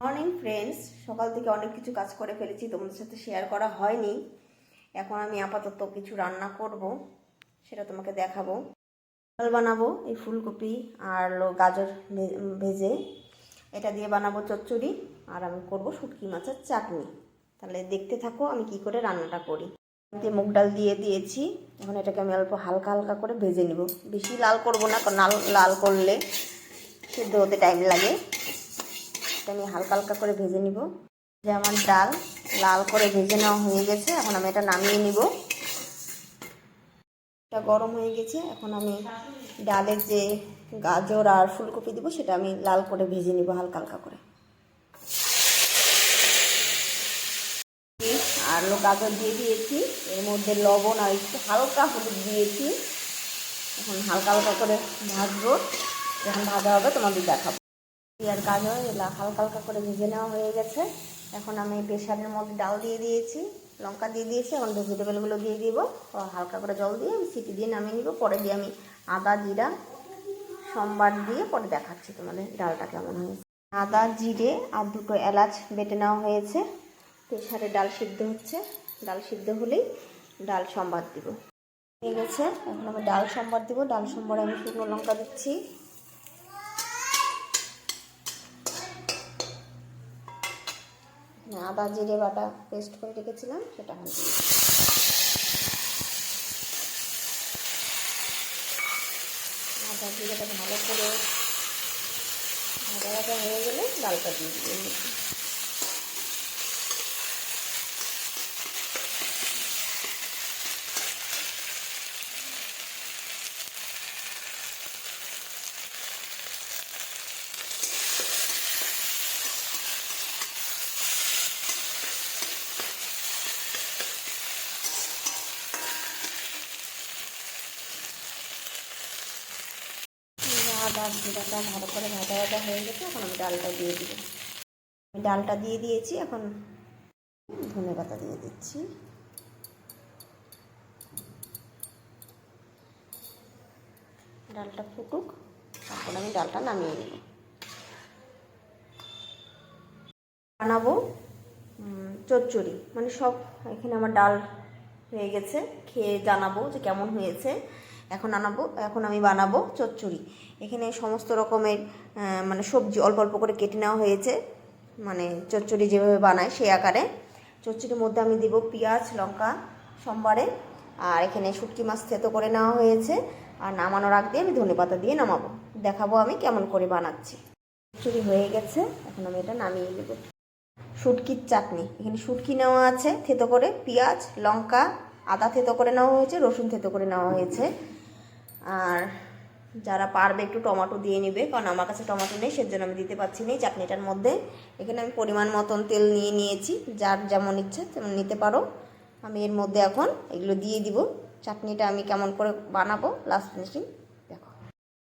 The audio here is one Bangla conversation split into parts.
মর্নিং ফ্রেন্ডস, সকাল থেকে অনেক কিছু কাজ করে ফেলেছি, তোমাদের সাথে শেয়ার করা হয়নি। এখন আমি আপাতত কিছু রান্না করব, সেটা তোমাকে দেখাবো। ডাল বানাবো এই ফুলকপি আর গাজর ভেজে, এটা দিয়ে বানাবো চচ্চড়ি, আর আমি করব শুটকি মাছের চাটনি। তাহলে দেখতে থাকো আমি কি করে রান্নাটা করি। মুগ ডাল দিয়ে দিয়েছি, এখন এটাকে আমি অল্প হালকা হালকা করে ভেজে নিব। বেশি লাল করব না, কারণ লাল করলে সিদ্ধ হতে টাইম লাগে। আমি হালকা হালকা করে ভেজে নিব। যে আমার ডাল লাল করে ভেজে নেওয়া হয়ে গেছে, এখন আমি এটা নামিয়ে নিব। এটা গরম হয়ে গেছে, এখন আমি ডালের যে গাজর আর ফুলকপি দিব সেটা আমি লাল করে ভেজে নিব হালকা হালকা করে। আর গাজর দিয়ে দিয়েছি, এর মধ্যে লবণ আর একটু হালকা হলুদ দিয়েছি। এখন হালকা হালকা করে ভাজবো, যখন ভাজা হবে তোমাদের দেখাবো। আর গাজর হালকা হালকা করে ভেজে নেওয়া হয়ে গেছে। এখন আমি প্রেসারের মধ্যে ডাল দিয়ে দিয়েছি, লঙ্কা দিয়ে দিয়েছি। এখন ভেজিটেবলগুলো দিয়ে দিব, হালকা করে জল দিয়ে আমি সিটি দিয়ে নামিয়ে নিব। পরে দিয়ে আমি আদা জিরা সম্বার দিয়ে পরে দেখাচ্ছি তোমাদের ডালটা কেমন হয়েছে। আদা জিরে আর দুটো এলাচ বেটে নেওয়া হয়েছে। প্রেসারে ডাল সিদ্ধ হচ্ছে, ডাল সিদ্ধ হলেই ডাল সম্বার দিব। হয়ে গেছে, এখন আমি ডাল সম্বার দিব। ডাল সম্বারে আমি শুকনো লঙ্কা দিচ্ছি, আদা জিরে বাটা পেস্ট করে রেখেছিলাম সেটা এখন আদা জিরেটা ভালো করে ভাজা ভাজা হয়ে গেলে ডালটা দিয়ে দিই। আদা জিরাটা ভালো করে ভাজা ভাজা হয়ে গেছে, এখন আমি ডালটা দিয়ে দিব। আমি ডালটা দিয়ে দিয়েছি, এখন ধনে পাতা দিয়ে দিচ্ছি। ডালটা ফুটুক, তারপর আমি ডালটা নামিয়ে নেব। বানাবো চচ্চড়ি, মানে সব এখানে আমার ডাল হয়ে গেছে, খেয়ে জানাবো যে কেমন হয়েছে। এখন আমি বানাবো চচ্চড়ি। এখানে সমস্ত রকমের মানে সবজি অল্প অল্প করে কেটে নেওয়া হয়েছে, মানে চচ্চড়ি যেভাবে বানায় সেই আকারে। চচ্চড়ির মধ্যে আমি দিব পেঁয়াজ লঙ্কা সম্বারে, আর এখানে শুটকি মাছ থেতো করে নেওয়া হয়েছে। আর নামানোর আগ দিয়ে আমি ধনেপাতা দিয়ে নামাবো, দেখাবো আমি কেমন করে বানাচ্ছি। চচ্চড়ি হয়ে গেছে, এখন আমি এটা নামিয়ে দেবো। শুটকির চাটনি, এখানে শুটকি নেওয়া আছে থেতো করে, পেঁয়াজ লঙ্কা আদা থেতো করে নেওয়া হয়েছে, রসুন থেতো করে নেওয়া হয়েছে। আর যারা পারবে একটু টমেটো দিয়ে নেবে, কারণ আমার কাছে টমেটো নেই, সেজন্য আমি দিতে পারছি না চাটনিটার মধ্যে। এখানে আমি পরিমাণ মতন তেল নিয়েছি, যার যেমন ইচ্ছা তেমন নিতে পারো। আমি এর মধ্যে এখন এগুলো দিয়ে দিব। চাটনিটা আমি কেমন করে বানাবো লাস্ট ফিনিশিং দেখো।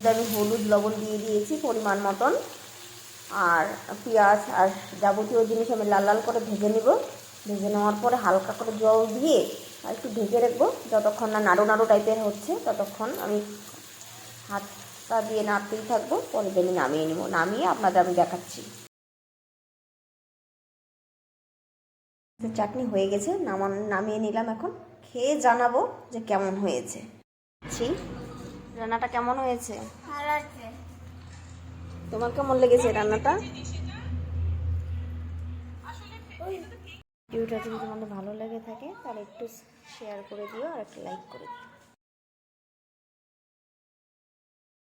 আমি হলুদ লবণ দিয়ে দিয়েছি পরিমাণ মতন, আর পেঁয়াজ আর যাবতীয় জিনিস আমি লাল লাল করে ভেজে নিব। ভেজে নেওয়ার পরে হালকা করে জল দিয়ে আর একটু ঢেকে রাখবো, যতক্ষণ না নাড়ু নাড়ু টাইপের হচ্ছে ততক্ষণ আমি হাতটা দিয়ে নাড়তেই থাকবো। পরে আমি নামিয়ে নিব, নামিয়ে আপনাদের আমি দেখাচ্ছি। চাটনি হয়ে গেছে, নামিয়ে নিলাম। এখন খেয়ে জানাবো যে কেমন হয়েছে। রান্নাটা কেমন হয়েছে, তোমার কেমন লেগেছে রান্নাটা? ভিডিওটা যদি তোমাদের ভালো লেগে থাকে তাহলে একটু শেয়ার করে দিও আর একটা লাইক করে দিও।